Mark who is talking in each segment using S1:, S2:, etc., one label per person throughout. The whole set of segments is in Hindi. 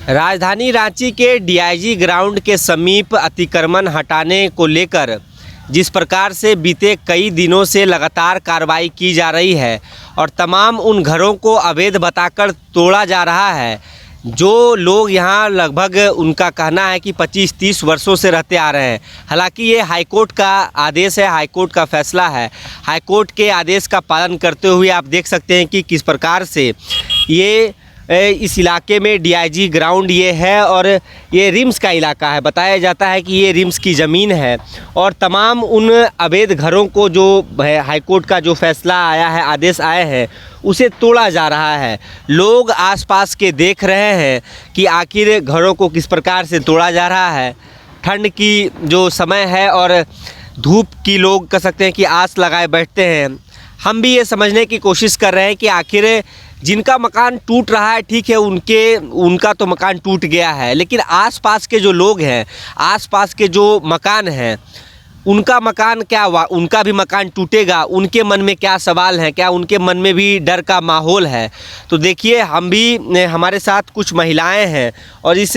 S1: राजधानी रांची के डीआईजी ग्राउंड के समीप अतिक्रमण हटाने को लेकर जिस प्रकार से बीते कई दिनों से लगातार कार्रवाई की जा रही है और तमाम उन घरों को अवैध बताकर तोड़ा जा रहा है, जो लोग यहाँ लगभग उनका कहना है कि 25-30 वर्षों से रहते आ रहे हैं। हालांकि ये हाईकोर्ट का आदेश है, हाईकोर्ट का फैसला है। हाईकोर्ट के आदेश का पालन करते हुए आप देख सकते हैं कि किस प्रकार से ये इस इलाके में डीआईजी ग्राउंड ये है और ये रिम्स का इलाका है। बताया जाता है कि ये रिम्स की ज़मीन है और तमाम उन अवैध घरों को जो हाईकोर्ट का जो फैसला आया है, आदेश आए हैं, उसे तोड़ा जा रहा है। लोग आसपास के देख रहे हैं कि आखिर घरों को किस प्रकार से तोड़ा जा रहा है। ठंड की जो समय है और धूप की लोग कह सकते हैं कि आस लगाए बैठते हैं। हम भी ये समझने की कोशिश कर रहे हैं कि आखिर जिनका मकान टूट रहा है, ठीक है, उनका तो मकान टूट गया है, लेकिन आसपास के जो लोग हैं, आसपास के जो मकान हैं, उनका मकान क्या हुआ, उनका भी मकान टूटेगा, उनके मन में क्या सवाल हैं, क्या उनके मन में भी डर का माहौल है। तो देखिए, हम भी, हमारे साथ कुछ महिलाएं हैं और इस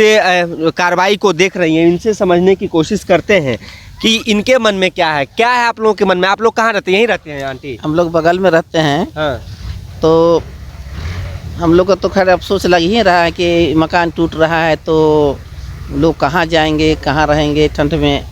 S1: कार्रवाई को देख रही हैं। इनसे समझने की कोशिश करते हैं कि इनके मन में क्या है आप लोगों के मन में। आप लोग कहाँ रहते हैं? यहीं रहते हैं आंटी?
S2: हम लोग बगल में रहते हैं।
S1: हाँ।
S2: तो हम लोग का तो खैर अफसोस लग ही रहा है कि मकान टूट रहा है, तो लोग कहाँ जाएंगे, कहाँ रहेंगे ठंड में।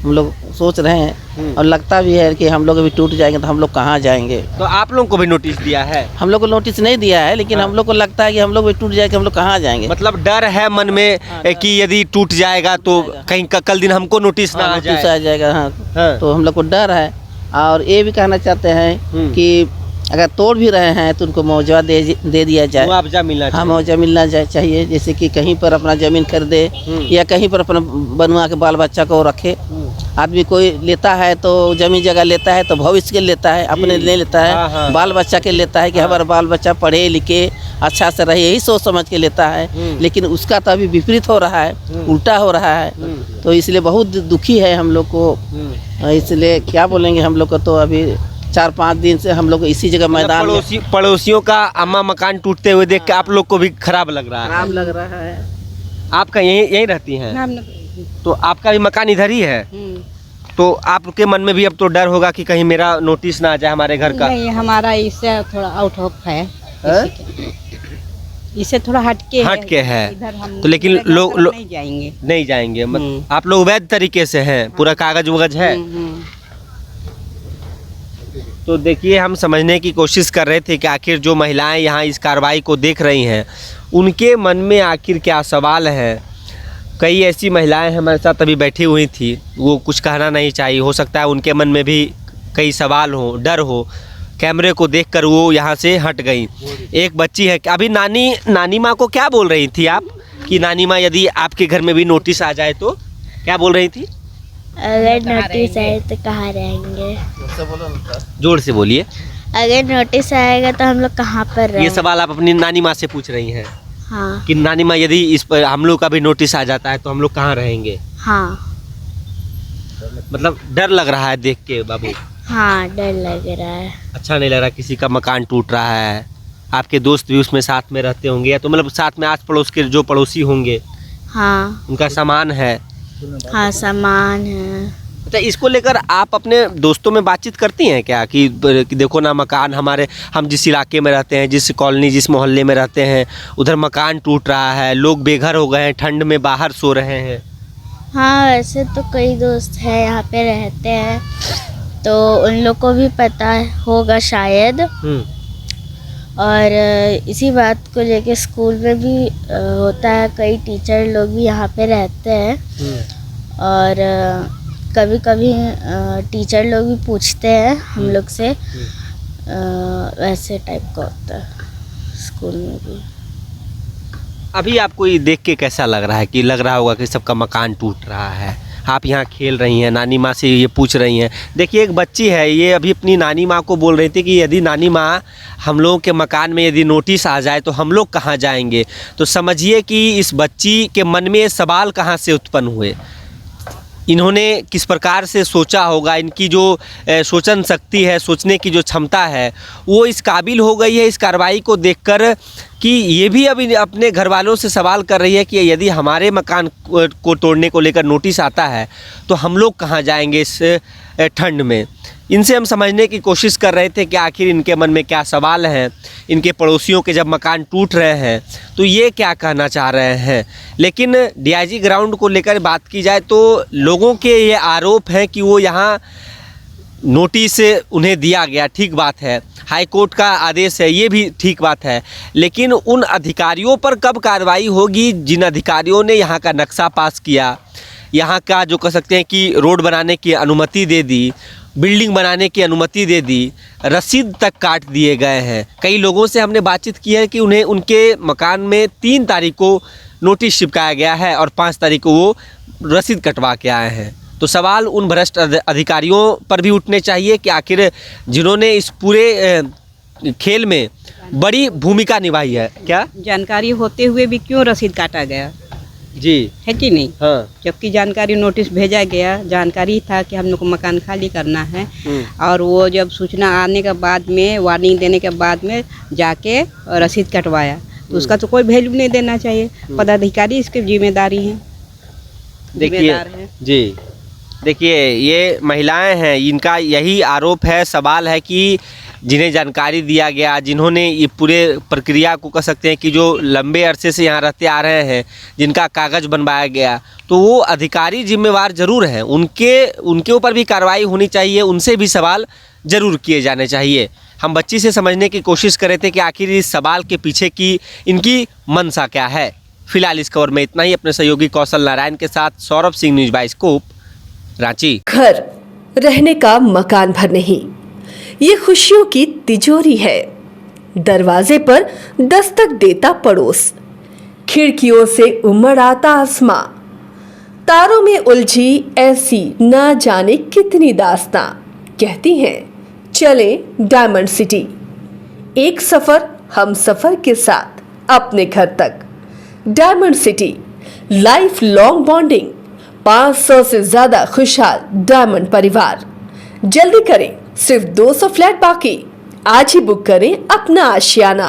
S2: हम लोग सोच रहे हैं और लगता भी है कि हम लोग अभी टूट जाएंगे तो हम लोग कहाँ जाएंगे।
S1: तो आप लोगों को भी नोटिस दिया है?
S2: हम लोग को नोटिस नहीं दिया है, लेकिन हम लोग को लगता है कि हम लोग भी टूट जाएंगे, हम लोग कहाँ जाएंगे।
S1: मतलब डर है मन में कि यदि टूट जाएगा तो कहीं कल दिन हमको नोटिस ना आ
S2: जाएगा। हाँ।
S1: हाँ।
S2: तो हम लोग को डर है और ये भी कहना चाहते हैं कि अगर तोड़ भी रहे हैं तो उनको मुआवजा दे दिया जाए।
S1: मुआवजा मिलना चाहिए।
S2: हाँ, मुआवजा मिलना चाहिए। जैसे कि कहीं पर अपना ज़मीन खरीदे या कहीं पर अपना बनवा के बाल बच्चा को रखे। आदमी कोई लेता है तो ज़मीन जगह लेता है तो भविष्य के लेता है, अपने ले लेता है।
S1: हाँ।
S2: बाल बच्चा के लेता है कि हमारा बाल बच्चा पढ़े लिखे अच्छा से रहे, यही सोच समझ के लेता है। लेकिन उसका तो अभी विपरीत हो रहा है, उल्टा हो रहा है। तो इसलिए बहुत दुखी है हम लोग को। इसलिए क्या बोलेंगे, हम लोग को तो अभी 4-5 दिन से हम लोग इसी जगह मैदान में
S1: पड़ोसियों का अम्मा मकान टूटते हुए देख के आप लोग को भी खराब लग रहा है। आपका यहीं रहती हैं? तो आपका भी मकान इधर ही है? तो आपके मन में भी अब तो डर होगा कि कहीं मेरा नोटिस ना आ जाए हमारे घर का?
S3: नहीं, हमारा इससे थोड़ा आउट ऑफ है, इससे थोड़ा हटके है।
S1: तो लेकिन लोग
S3: नहीं जाएंगे।
S1: आप लोग वैध तरीके से हैं, पूरा कागज वगज है? तो देखिए, हम समझने की कोशिश कर रहे थे कि आखिर जो महिलाएं यहाँ इस कार्रवाई को देख रही हैं, उनके मन में आखिर क्या सवाल है। कई ऐसी महिलाएं हमारे साथ अभी बैठी हुई थी, वो कुछ कहना नहीं चाहिए, हो सकता है उनके मन में भी कई सवाल हो, डर हो। कैमरे को देखकर वो यहाँ से हट गई। एक बच्ची है, अभी नानी माँ को क्या बोल रही थी आप कि नानी माँ यदि आपके घर में भी नोटिस आ जाए तो क्या बोल रही थी?
S4: अगर नोटिस आए तो कहाँ रहेंगे?
S1: जोर से बोलिए।
S4: अगर नोटिस आएगा तो हम लोग कहाँ पर रहेंगे?
S1: ये सवाल आप अपनी नानी माँ से पूछ रही हैं?
S4: हाँ।
S1: कि नानी माँ यदि इस पर हम लोग का भी नोटिस आ जाता है तो हम लोग कहाँ रहेंगे?
S4: हाँ।
S1: मतलब डर लग रहा है देख के बाबू?
S4: हाँ, डर लग रहा है।
S1: अच्छा नहीं लग रहा, किसी का मकान टूट रहा है। आपके दोस्त भी उसमें साथ में रहते होंगे, या तो मतलब साथ में आस पड़ोस के जो पड़ोसी होंगे?
S4: हाँ।
S1: उनका सामान है?
S4: हाँ, सामान है।
S1: अच्छा, इसको लेकर आप अपने दोस्तों में बातचीत करती हैं क्या कि देखो ना, मकान हम जिस इलाके में रहते हैं, जिस कॉलोनी, जिस मोहल्ले में रहते हैं, उधर मकान टूट रहा है, लोग बेघर हो गए हैं, ठंड में बाहर सो रहे हैं?
S4: हाँ, वैसे तो कई दोस्त हैं यहाँ पे रहते हैं, तो उन लोग को भी पता होगा शायद। और इसी बात को लेके स्कूल में भी होता है, कई टीचर लोग भी यहाँ पे रहते हैं और कभी कभी टीचर लोग भी पूछते हैं हम लोग से, वैसे टाइप का होता है स्कूल में भी।
S1: अभी आपको ये देख के कैसा लग रहा है कि लग रहा होगा कि सबका मकान टूट रहा है? आप यहाँ खेल रही हैं, नानी माँ से ये पूछ रही हैं। देखिए, एक बच्ची है, ये अभी अपनी नानी माँ को बोल रही थी कि यदि नानी माँ हम लोगों के मकान में यदि नोटिस आ जाए तो हम लोग कहाँ जाएंगे। तो समझिए कि इस बच्ची के मन में ये सवाल कहाँ से उत्पन्न हुए। इन्होंने किस प्रकार से सोचा होगा, इनकी जो सोचन शक्ति है, सोचने की जो क्षमता है, वो इस काबिल हो गई है इस कार्रवाई को देखकर कि ये भी अभी अपने घर वालों से सवाल कर रही है कि यदि हमारे मकान को तोड़ने को लेकर नोटिस आता है तो हम लोग कहाँ जाएंगे इस ठंड में। इनसे हम समझने की कोशिश कर रहे थे कि आखिर इनके मन में क्या सवाल हैं, इनके पड़ोसियों के जब मकान टूट रहे हैं तो ये क्या कहना चाह रहे हैं। लेकिन डीआईजी ग्राउंड को लेकर बात की जाए तो लोगों के ये आरोप हैं कि वो यहाँ नोटिस उन्हें दिया गया, ठीक बात है, हाई कोर्ट का आदेश है, ये भी ठीक बात है, लेकिन उन अधिकारियों पर कब कार्रवाई होगी जिन अधिकारियों ने यहाँ का नक्शा पास किया, यहाँ का जो कह सकते हैं कि रोड बनाने की अनुमति दे दी, बिल्डिंग बनाने की अनुमति दे दी, रसीद तक काट दिए गए हैं। कई लोगों से हमने बातचीत की है कि उन्हें उनके मकान में 3 तारीख को नोटिस चिपकाया गया है और 5 तारीख को वो रसीद कटवा के आए हैं। तो सवाल उन भ्रष्ट अधिकारियों पर भी उठने चाहिए कि आखिर जिन्होंने इस पूरे खेल में बड़ी भूमिका निभाई है, क्या
S3: जानकारी होते हुए भी क्यों रसीद काटा गया
S1: जी,
S3: है कि नहीं।
S1: हाँ,
S3: जबकि जानकारी नोटिस भेजा गया, जानकारी था कि हम लोग को मकान खाली करना है, और वो जब सूचना आने के बाद में, वार्निंग देने के बाद में जाके रसीद कटवाया, तो उसका तो कोई वैल्यू नहीं देना चाहिए। पदाधिकारी इसकी जिम्मेदारी है, जिम्मेदार है
S1: जी। देखिए ये महिलाएं हैं, इनका यही आरोप है, सवाल है कि जिन्हें जानकारी दिया गया, जिन्होंने ये पूरे प्रक्रिया को कह सकते हैं कि जो लंबे अरसे से यहाँ रहते आ रहे हैं, जिनका कागज़ बनवाया गया, तो वो अधिकारी जिम्मेवार ज़रूर हैं, उनके ऊपर भी कार्रवाई होनी चाहिए, उनसे भी सवाल ज़रूर किए जाने चाहिए। हम बच्ची से समझने की कोशिश कर रहे थे कि आखिर इस सवाल के पीछे की इनकी मंशा क्या है। फिलहाल इस खबर में इतना ही। अपने सहयोगी कौशल नारायण के साथ सौरभ सिंह, न्यूज़ बाइस्कोप, रांची।
S5: घर रहने का मकान भर नहीं, ये खुशियों की तिजोरी है। दरवाजे पर दस्तक देता पड़ोस, खिड़कियों से उमड़ आता आसमां, तारों में उलझी ऐसी ना जाने कितनी दास्तां। कहती हैं चले डायमंड सिटी, एक सफर हम सफर के साथ अपने घर तक। Diamond city, life long bonding, 500 से ज्यादा खुशहाल डायमंड परिवार। जल्दी करें, सिर्फ 200 फ्लैट बाकी। आज ही बुक करें अपना आशियाना।